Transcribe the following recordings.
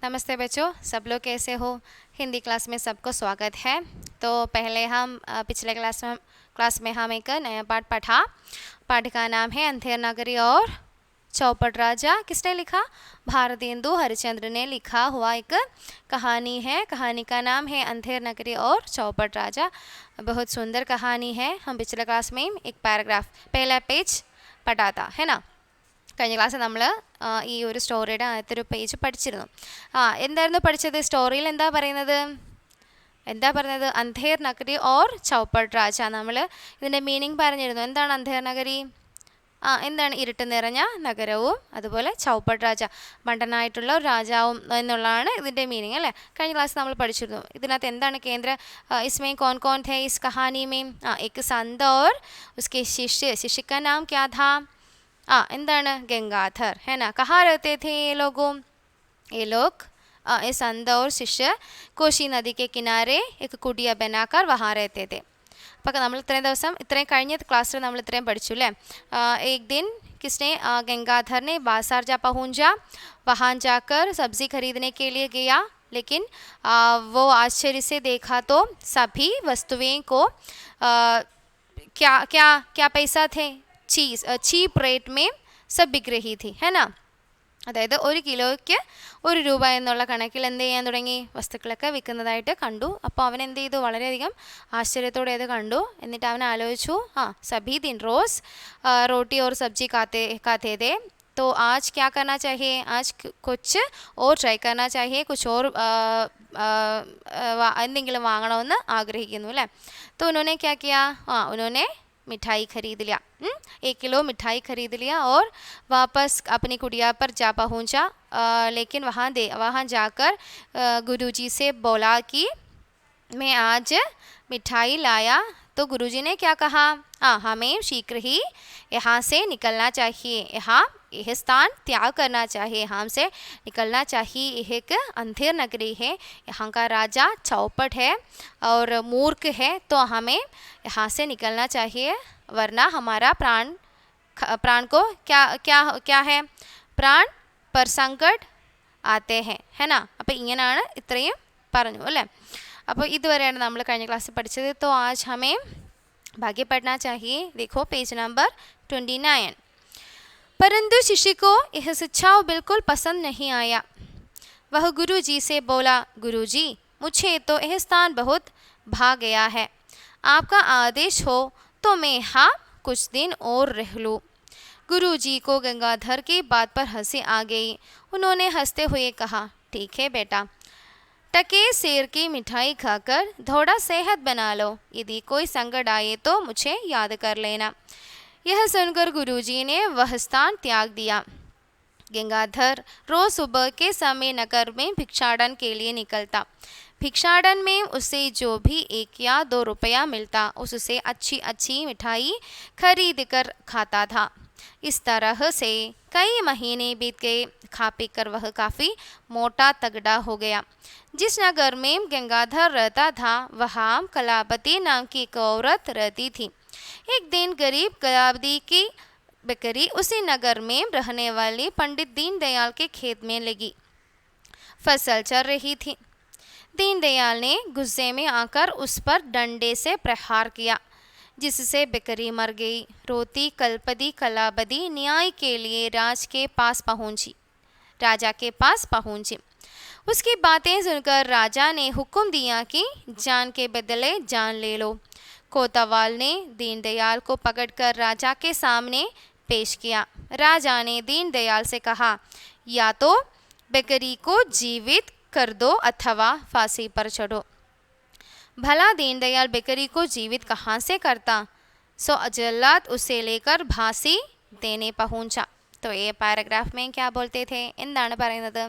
नमस्ते बच्चों, सब लोग कैसे हो। हिंदी क्लास में सबको स्वागत है। तो पहले हम पिछले क्लास में हम एक नया पाठ पढ़ा। पाठ का नाम है अंधेर नगरी और चौपट राजा। किसने लिखा? भारतेंदु हरिश्चंद्र ने लिखा हुआ एक कहानी है। कहानी का नाम है अंधेर नगरी और चौपट राजा। बहुत सुंदर कहानी है। हम पिछले क्लास में एक पैराग्राफ पहला पेज पढ़ा था, है ना। കഴിഞ്ഞ ക്ലാസ് നമ്മൾ ഈ ഒരു സ്റ്റോറിയുടെ ആദ്യത്തെ പേജ് പഠിച്ചിരുന്നു. എന്തായിരുന്നു പഠിച്ചത്? സ്റ്റോറിയിൽ എന്താ പറഞ്ഞത്? അന്ധേർ നഗരി ഓർ ചൗപ്പട്ട് രാജ. നമ്മൾ ഇതിൻ്റെ മീനിങ് പറഞ്ഞിരുന്നു. എന്താണ് അന്ധേർ നഗരി? എന്താണ്? ഇരുട്ട് നിറഞ്ഞ നഗരവും അതുപോലെ ചൗപ്പട്ട് രാജ, മണ്ടനായിട്ടുള്ള ഒരു രാജാവും എന്നുള്ളതാണ് ഇതിൻ്റെ മീനിങ്, അല്ലേ? കഴിഞ്ഞ ക്ലാസ് നമ്മൾ പഠിച്ചിരുന്നു. ഇതിനകത്ത് എന്താണ് കേന്ദ്ര? इसमें कौन कौन थे इस कहानी में? एक संत और उसके शिष्य का नाम क्या था? എന്താണ്? गंगाधर, है ना. कहाँ रहते थे ये लोग? ये संत और शिष्य कोशी नदी के किनारे एक कुटिया बनाकर वहाँ रहते थे. അപ്പോൾ നമ്മൾ ഇത്രയും ദിവസം കഴിഞ്ഞ ക്ലാസ്സിൽ നമ്മൾ ഇത്രയും പഠിച്ചു, അല്ലേ? एक दिन किसने गंगाधर ने बाजार जा पहुँचा. वहाँ जाकर सब्जी खरीदने के लिए गया, लेकिन वो आश्चर्य से देखा तो सभी वस्तुएं को क्या क्या क्या पैसा थे, ചീപ്പ് റേറ്റ് में सब बिक रही थी, है ना. അതായത് 1 കിലോയ്ക്ക് 1 രൂപ എന്നുള്ള കണക്കിൽ എന്ത് ചെയ്യാൻ തുടങ്ങി? വസ്തുക്കളൊക്കെ വിൽക്കുന്നതായിട്ട് കണ്ടു. അപ്പോൾ അവൻ എന്ത് ചെയ്തു? വളരെയധികം ആശ്ചര്യത്തോടെ അത് കണ്ടു. എന്നിട്ട് അവൻ ആലോചിച്ചു, സഭി ദിൻ റോസ് रोटी और सब्जी खाते थे, तो आज क्या करना चाहिए? आज कुछ और ट्राई करना चाहिए, कुछ और എന്തെങ്കിലും വാങ്ങണമെന്ന് ആഗ്രഹിക്കുന്നു, അല്ലേ? तो उन्होंने क्या किया? उन्होंने मिठाई खरीद लिया. 1 किलो मिठाई खरीद लिया और वापस अपनी कुटिया पर जा पहुंचा. लेकिन वहाँ जाकर गुरुजी से बोला कि मैं आज मिठाई लाया. तो गुरुजी ने क्या कहा? हमें शीघ्र ही यहाँ से निकलना चाहिए, यह स्थान त्याग करना चाहिए, हमसे निकलना चाहिए. यह एक अंधेर नगरी है, यहाँ का राजा चौपट है और मूर्ख है, तो हमें यहाँ से निकलना चाहिए, वरना हमारा प्राण को क्या है? प्राण पर संकट आते हैं, है ना. അപ്പോൾ ഇങ്ങനെയാണ് ഇത്രയും പറഞ്ഞു, അല്ലേ? അപ്പോൾ ഇതുവരെയാണ് നമ്മൾ കഴിഞ്ഞ ക്ലാസ്സിൽ പഠിച്ചത്. तो आज हमें भाग्य पढ़ना चाहिए. देखो पेज नंबर 29. परंतु शिष्य को यह सुझाव बिल्कुल पसंद नहीं आया. वह गुरुजी से बोला, गुरुजी, मुझे तो यह स्थान बहुत भा गया है, आपका आदेश हो तो मैं यहाँ कुछ दिन और रह लूँ. गुरुजी को गंगाधर की बात पर हंसी आ गई. उन्होंने हंसते हुए कहा, ठीक है बेटा, टके सेर की मिठाई खाकर थोड़ा सेहत बना लो, यदि कोई संकट आए तो मुझे याद कर लेना. यह सुनकर गुरुजी ने वह स्थान त्याग दिया. गंगाधर रोज सुबह के समय नगर में भिक्षाटन के लिए निकलता. भिक्षाटन में उसे जो भी 1 या 2 रुपया मिलता, उससे अच्छी मिठाई खरीद कर खाता था. इस तरह से कई महीने बीत गए. खा पी कर वह काफ़ी मोटा तगड़ा हो गया. जिस नगर में गंगाधर रहता था वहाँ कलावती नाम की एक औरत रहती थी. एक दिन गरीब कलावती की बकरी उसी नगर में रहने वाली पंडित दीनदयाल के खेत में लगी फसल चल रही थी. दीनदयाल ने गुस्से में आकर उस पर डंडे से प्रहार किया, जिससे बकरी मर गई. रोती कलपदी कलावती न्याय के लिए राजा के पास पहुंची. उसकी बातें सुनकर राजा ने हुक्म दिया कि जान के बदले जान ले लो. कोतवाल ने दीनदयाल को पकड़कर राजा के सामने पेश किया. राजा ने दीनदयाल से कहा, या तो बकरी को जीवित कर दो अथवा फांसी पर चढ़ो. भला दीनदयाल बकरी को जीवित कहाँ से करता? सो जल्लाद उसे लेकर फांसी देने पहुंचा. तो ये पैराग्राफ में क्या बोलते थे? എന്താണ് പറയുന്നത്?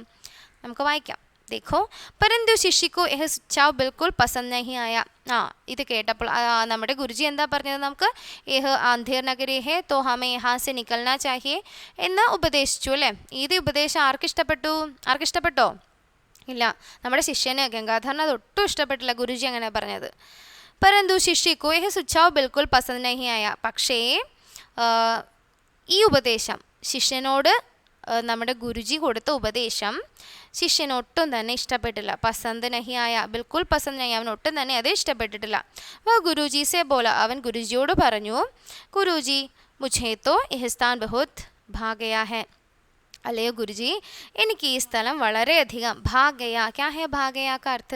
നമുക്ക് വായിക്കാം. देखो, परंतु शिष्य को यह सुझाव बिल्कुल पसंद नहीं आया. ഇത് കേട്ടപ്പോൾ നമ്മുടെ ഗുരുജി എന്താ പറഞ്ഞത്? നമുക്ക് यह अंधेर नगरी है तो हमें यहाँ से निकलना चाहिए എന്ന് ഉപദേശിച്ചു, അല്ലേ? ഇത് ഉപദേശം ആർക്കിഷ്ടപ്പെട്ടോ? ഇല്ല, നമ്മുടെ ശിഷ്യന് ഗംഗാധരന് അത് ഒട്ടും ഇഷ്ടപ്പെട്ടില്ല. ഗുരുജി അങ്ങനെ പറഞ്ഞത്. परंतु शिष्य को यह सुझाव बिल्कुल पसंद नहीं आया. പക്ഷേ ഈ ഉപദേശം ശിഷ്യനോട് നമ്മുടെ ഗുരുജി കൊടുത്ത ഉപദേശം ശിഷ്യന് ഒട്ടും തന്നെ ഇഷ്ടപ്പെട്ടില്ല. പസന്ത് നഹി ആയ, ബിൽക്കുൽ പസന്ത് നഹി, അവൻ ഒട്ടും തന്നെ അത് ഇഷ്ടപ്പെട്ടിട്ടില്ല. വ ഗുരുജി സെ ബോല, അവൻ ഗുരുജിയോട് പറഞ്ഞു, ഗുരുജി മുझे तो यह स्थान बहुत भा गया है. അല്ലയോ ഗുരുജി, എനിക്ക് ഈ സ്ഥലം വളരെയധികം, ഭാഗയ ക്യാ ഹെ ഭാഗയ കാ അർത്ഥ,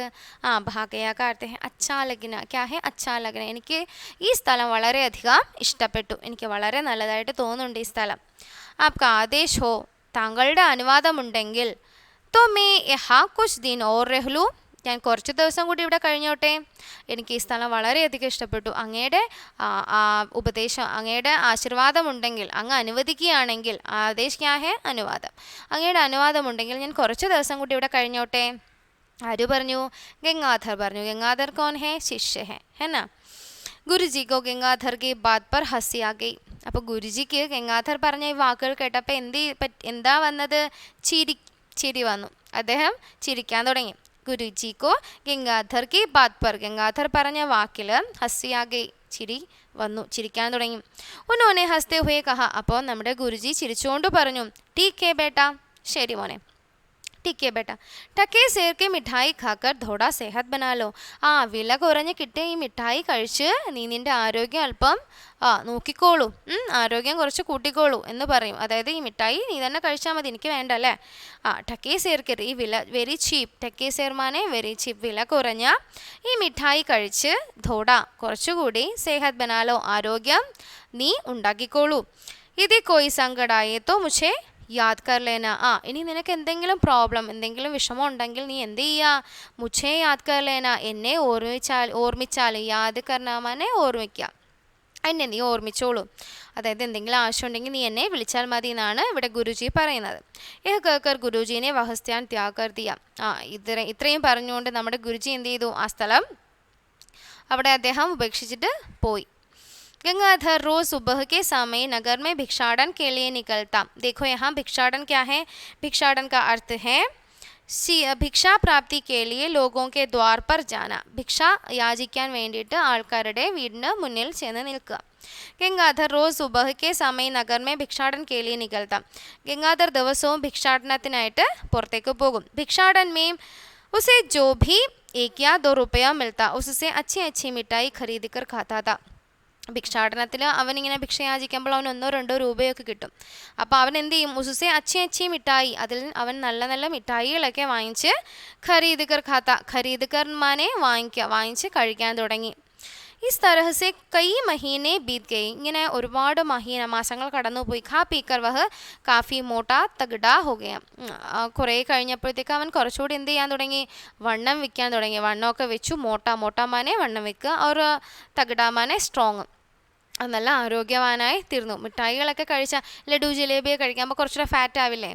ഭാഗയ കാ അർത്ഥ ഹെ അച്ഛാ ലഗ്ന, ക്യാ ഹെ അച്ഛാ ലഗ്ന, എനിക്ക് ഈ സ്ഥലം വളരെയധികം ഇഷ്ടപ്പെട്ടു, എനിക്ക് വളരെ നല്ലതായിട്ട് തോന്നുന്നുണ്ട് ഈ സ്ഥലം. ആപ്കാ ആദേശ് ഹോ, താങ്കളുടെ അനുവാദമുണ്ടെങ്കിൽ, തോ മേ യഹാ കുച്ച് ദിൻ ഓർ രഹ്ലൂ, ഞാൻ കുറച്ച് ദിവസം കൂടി ഇവിടെ കഴിഞ്ഞോട്ടെ, എനിക്ക് ഈ സ്ഥലം വളരെയധികം ഇഷ്ടപ്പെട്ടു, അങ്ങയുടെ ഉപദേശം, അങ്ങയുടെ ആശീർവാദമുണ്ടെങ്കിൽ, അങ്ങ് അനുവദിക്കുകയാണെങ്കിൽ, ആദേശ് ക്യാ ഹെ അനുവാദം, അങ്ങയുടെ അനുവാദമുണ്ടെങ്കിൽ ഞാൻ കുറച്ച് ദിവസം കൂടി ഇവിടെ കഴിഞ്ഞോട്ടെ. ആര് പറഞ്ഞു? ഗംഗാധർ പറഞ്ഞു. ഗംഗാധർ കോൻ ഹെ? ശിഷ്യ ഹെ നാ. ഗുരുജി കോ ഗംഗാധർ കി ബാത് പർ ഹസി ആ ഗയി. അപ്പോൾ ഗുരുജിക്ക് ഗംഗാധർ പറഞ്ഞ ഈ വാക്കുകൾ കേട്ടപ്പോൾ എന്താ വന്നത്? ചിരി വന്നു. അദ്ദേഹം ചിരിക്കാൻ തുടങ്ങി. ഗുരുജി കോ ഗംഗാധർ കി ബാത് പർ, ഗംഗാധർ പറഞ്ഞ വാക്കിൽ ഹസി ആ ഗയി, ചിരി വന്നു, ചിരിക്കാൻ തുടങ്ങി. ഉന്നോനെ ഹസ്തേ ഹുയെ കഹ, അപ്പോൾ നമ്മുടെ ഗുരുജി ചിരിച്ചുകൊണ്ട് പറഞ്ഞു, ടീക്ക് ഹേ ബേട്ട, ശരി മോനെ, ठीक है बेटा, टके सेर के मिठाई खाकर थोड़ा सेहत बना लो. വില കുറഞ്ഞ് കിട്ടിയ ഈ മിഠായി കഴിച്ച് നീ നിൻ്റെ ആരോഗ്യം അല്പം നോക്കിക്കോളൂ, ആരോഗ്യം കുറച്ച് കൂട്ടിക്കോളൂ എന്ന് പറയും. അതായത് ഈ മിഠായി നീ തന്നെ കഴിച്ചാൽ മതി, എനിക്ക് വേണ്ട അല്ലേ. ടക്കേ സേർക്കർ, ഈ വില വെരി ചീപ്പ്, ടക്കേ സേർമാനെ വെരി ചീപ്പ്, വില കുറഞ്ഞ ഈ മിഠായി കഴിച്ച് ധോട കുറച്ചുകൂടി സേഹത് ബനാലോ, ആരോഗ്യം നീ ഉണ്ടാക്കിക്കോളൂ. ഇത് കോയി സങ്കടായേ തോ മുझे യാദ് കർ ലേന, ഇനി നിനക്ക് എന്തെങ്കിലും പ്രോബ്ലം, എന്തെങ്കിലും വിഷമം ഉണ്ടെങ്കിൽ നീ എന്ത് ചെയ്യുക? മുझे യാദ് കർ ലേന, എന്നെ ഓർമ്മിച്ചാൽ, യാദ് കർനാമാനെ ഓർമ്മിക്കുക, എന്നെ നീ ഓർമ്മിച്ചോളൂ. അതായത് എന്തെങ്കിലും ആവശ്യമുണ്ടെങ്കിൽ നീ എന്നെ വിളിച്ചാൽ മതി എന്നാണ് ഇവിടെ ഗുരുജി പറയുന്നത്. യഹ് കേക്കർ ഗുരുജീനെ വഹസ്ത്യാൻ ത്യാഗ് കർ ദിയ. ഇത്രയും പറഞ്ഞുകൊണ്ട് നമ്മുടെ ഗുരുജി എന്ത് ചെയ്തു? ആ സ്ഥലം അവിടെ അദ്ദേഹം ഉപേക്ഷിച്ചിട്ട് പോയി. गंगाधर रोज सुबह के समय नगर में भिक्षाटन के लिए निकलता. देखो यहाँ भिक्षाटन क्या है? भिक्षाटन का अर्थ है ഭിക്ഷാ പ്രാപ്തി के लिए लोगों के द्वार पर जाना. ഭിക്ഷ യാചിക്കാൻ വേണ്ടിയിട്ട് ആൾക്കാരുടെ വീടിന് മുന്നിൽ ചെന്ന് നിൽക്കുക. ഗംഗാധർ റോസ് സുബഹ് കെ സമയ നഗർ മേ ഭിക്ഷാടൻ കെ ലിയെ നികൽത്ത. ഗംഗാധർ ദിവസവും ഭിക്ഷാടനത്തിനായിട്ട് പുറത്തേക്ക് പോകും. ഭിക്ഷാടൻ മേ ഉസേ ജോ ഭി 1 या 2 रुपया मिलता, उससे अच्छी अच्छी मिठाई खरीद कर खाता था. ഭിക്ഷാടനത്തിൽ അവനിങ്ങനെ ഭിക്ഷ യാചിക്കുമ്പോൾ അവൻ 1-2 രൂപയൊക്കെ കിട്ടും. അപ്പോൾ അവൻ എന്ത് ചെയ്യും? ഉസുസെ അച്ചി മിഠായി, അതിൽ അവൻ നല്ല നല്ല മിഠായികളൊക്കെ വാങ്ങിച്ച് ഖരീദ് കർ ഖാത്ത, ഖരീദ് കർ മാനെ വാങ്ങിച്ച് കഴിക്കാൻ തുടങ്ങി. ഇസ് തരഹ് സെ കൈ മഹീനെ ബീത് ഗയി, ഇങ്ങനെ ഒരുപാട് മാസങ്ങൾ കടന്നുപോയി. ഖാ പീക്കർ വഹ് കാഫി മോട്ടാ തഗഡ ഹോ ഗയ. കുറേ കഴിഞ്ഞപ്പോഴത്തേക്ക് അവൻ കുറച്ചുകൂടി എന്ത് ചെയ്യാൻ തുടങ്ങി? വണ്ണം വെക്കാൻ തുടങ്ങി. വണ്ണമൊക്കെ വെച്ചു. മോട്ടാ മാനെ വണ്ണം വെക്കുക, और തഗഡ മാനെ സ്ട്രോങ്, അത് നല്ല ആരോഗ്യവാനായി തീർന്നു. മിഠായികളൊക്കെ കഴിച്ചാൽ, ലഡു ജിലേബിയൊക്കെ കഴിക്കുമ്പോൾ കുറച്ചുകൂടെ ഫാറ്റ് ആവില്ലേ?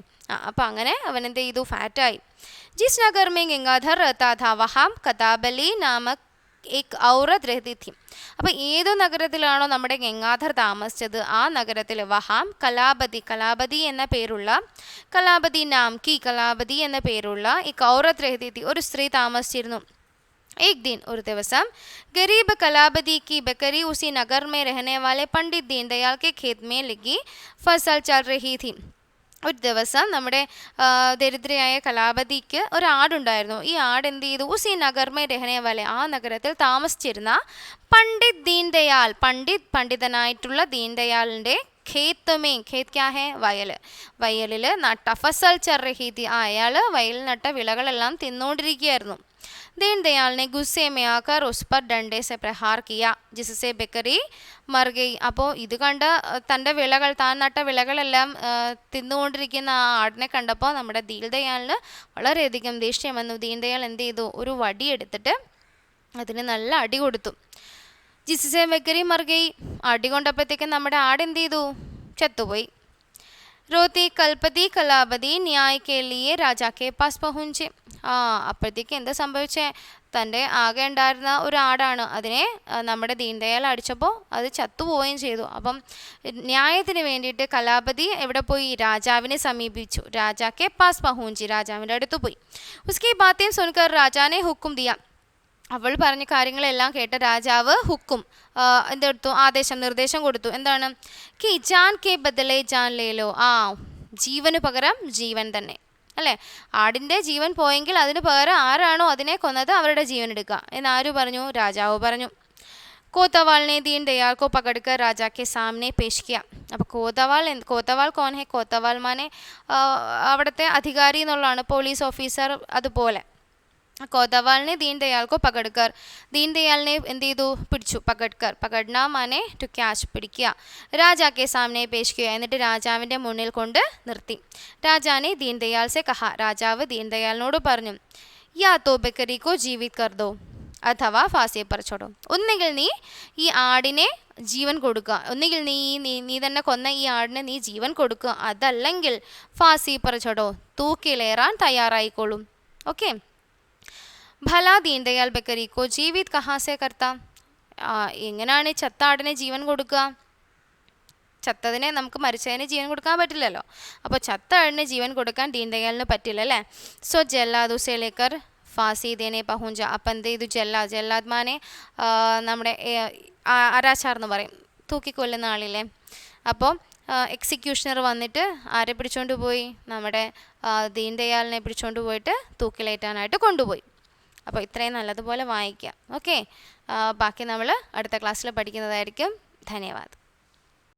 അപ്പോൾ അങ്ങനെ അവൻ എന്ത് ചെയ്തു? ഫാറ്റായി. ജിസ് നഗർ മേ ഗംഗാധർ रहता था वहाँ कताबली नामक एक औरत रहती थी. അപ്പോൾ ഏതോ നഗരത്തിലാണോ നമ്മുടെ ഗംഗാധർ താമസിച്ചത്, ആ നഗരത്തിൽ വഹാം കലാപതി എന്ന പേരുള്ള, കലാപതി നാം കി കലാപതി എന്ന പേരുള്ള एक औरत रहती थी, ഒരു സ്ത്രീ താമസിച്ചിരുന്നു. एक दिन, ഒരു ദിവസം, गरीब कलाबदी की बकरी उसी नगर में रहने वाले पंडित दीनदयाल के खेत में लगी फसल चल रही थी. ഒരു ദിവസം നമ്മുടെ ദരിദ്രയായ കലാപതിക്ക് ഒരു ആടുണ്ടായിരുന്നു. ഈ ആട് എന്ത് ചെയ്തു? ഉസി നഗർമേ രഹനെ വാലെ, ആ നഗരത്തിൽ താമസിച്ചിരുന്ന പണ്ഡിതനായിട്ടുള്ള ദീൻദയാലിൻ്റെ ഖേത്ത് ക്യാ ഹെ, വയലിൽ നട്ട ഫസൽ ചർ റഹി തി, അയാൾ വയലിൽ നട്ട വിളകളെല്ലാം തിന്നുകൊണ്ടിരിക്കുകയായിരുന്നു. दीनदयाल ने गुस्से में आकर उस पर डंडे से प्रहार किया, जिससे बकरी मर गई. അപ്പോൾ ഇത് കണ്ട് തൻ്റെ താൻ നട്ട വിളകളെല്ലാം തിന്നുകൊണ്ടിരിക്കുന്ന ആ ആടിനെ കണ്ടപ്പോൾ നമ്മുടെ ദീൻദയാലിന് വളരെയധികം ദേഷ്യം വന്നു. ദീൻദയാൽ എന്ത് ചെയ്തു? ഒരു വടി എടുത്തിട്ട് അതിന് നല്ല അടി കൊടുത്തു. ജിസ്സെ ബക്കരി മർ ഗയി, അടി കൊണ്ടപ്പോഴത്തേക്കും നമ്മുടെ ആട് എന്ത് ചെയ്തു? ചത്തുപോയി. रोती कल्पती कलाबदी न्याय के लिए राजा के पास पहुँचे. അപ്പോഴത്തേക്ക് എന്താ സംഭവിച്ചേ? തൻ്റെ ആകെ ഉണ്ടായിരുന്ന ഒരു ആടാണ്, അതിനെ നമ്മുടെ ദീൻദയാൽ അടിച്ചപ്പോൾ അത് ചത്തുപോവുകയും ചെയ്തു. അപ്പം ന്യായത്തിന് വേണ്ടിയിട്ട് കലാപതി എവിടെ പോയി? രാജാവിനെ സമീപിച്ചു. രാജാക്കെ പാസ് പഹൂഞ്ചി, രാജാവിൻ്റെ അടുത്ത് പോയി. ഉസ്കി ബാത്തേം സുൻകർ രാജാനെ ഹുക്കും ദിയ. അവൾ പറഞ്ഞ കാര്യങ്ങളെല്ലാം കേട്ട രാജാവ് എന്തെടുത്തു? നിർദ്ദേശം കൊടുത്തു. എന്താണ്? കി ജാൻ കെ ബദലേ ജാൻ ലേലോ, ജീവന് പകരം ജീവൻ തന്നെ. അല്ലേ? ആടിൻ്റെ ജീവൻ പോയെങ്കിൽ അതിന് പകരം ആരാണോ അതിനെ കൊന്നത് അവരുടെ ജീവൻ എടുക്കുക എന്നാര് പറഞ്ഞു? രാജാവ് പറഞ്ഞു. कोतवाल ने दीनदयाल को पकड़कर राजा के सामने पेश किया. അപ്പോൾ കോത്തവാൾ കോൺ ഹെ? കോത്തവാൾ മാനെ അവിടുത്തെ അധികാരി എന്നുള്ളതാണ്, പോലീസ് ഓഫീസർ അതുപോലെ. കോത്തവാളിനെ ദീൻദയാൽ കോ പകഡ്കർ, ദീൻദയാലിനെ എന്ത് ചെയ്തു? പിടിച്ചു. പകഡ്കർ, പകഡ്ന മാനെ ടു ക്യാച്ച്, പിടിക്കുക. രാജാക്കെ സാമനെ പേശ് കിയ, എന്നിട്ട് രാജാവിൻ്റെ മുന്നിൽ കൊണ്ട് നിർത്തി. രാജാനെ ദീൻദയാൽ സെ കഹ, രാജാവ് ദീൻദയാലിനോട് പറഞ്ഞു, യാ തോ ബക്കരി കോ ജീവിത് കർ ദോ അഥവാ ഫാസിയെ പറിച്ചോടോ. ഒന്നുകിൽ നീ ഈ ആടിനെ ജീവൻ കൊടുക്കുക, ഒന്നുകിൽ നീ തന്നെ കൊന്ന ഈ ആടിനെ നീ ജീവൻ കൊടുക്കുക, അതല്ലെങ്കിൽ ഫാസി പറിച്ചോടോ, തൂക്കിലേറാൻ തയ്യാറായിക്കോളും. ഓക്കെ. ഭലാ ദീൻദയാൽ ബക്കരിക്കോ ജീവിത് കഹാസെ കർത്ത, എങ്ങനെയാണ് ചത്ത ആടിനെ ജീവൻ കൊടുക്കുക? ചത്തതിനെ നമുക്ക് മരിച്ചതിന് ജീവൻ കൊടുക്കാൻ പറ്റില്ലല്ലോ. അപ്പോൾ ചത്ത ആടിന് ജീവൻ കൊടുക്കാൻ ദീൻദയാലിന് പറ്റില്ല അല്ലേ? സോ ജല്ലാദ് ഉസേ ലേക്കർ ഫാസി ദേനെ പഹുഞ്ച. അപ്പം എന്ത് ചെയ്തു? ജല്ലാദ് മാനെ നമ്മുടെ അരാച്ചാർ എന്ന് പറയും, തൂക്കിക്കൊല്ലുന്ന ആളില്ലേ. അപ്പോൾ എക്സിക്യൂഷണർ വന്നിട്ട് ആരെ പിടിച്ചുകൊണ്ട് പോയി? നമ്മുടെ ദീൻദയാലിനെ പിടിച്ചുകൊണ്ട് പോയിട്ട് തൂക്കിലേറ്റാനായിട്ട് കൊണ്ടുപോയി. അപ്പോൾ ഇത്രയും നല്ലതുപോലെ വായിക്കാം. ഓക്കെ. ബാക്കി നമ്മൾ അടുത്ത ക്ലാസ്സിൽ പഠിക്കുന്നതായിരിക്കും. ധന്യവാദം.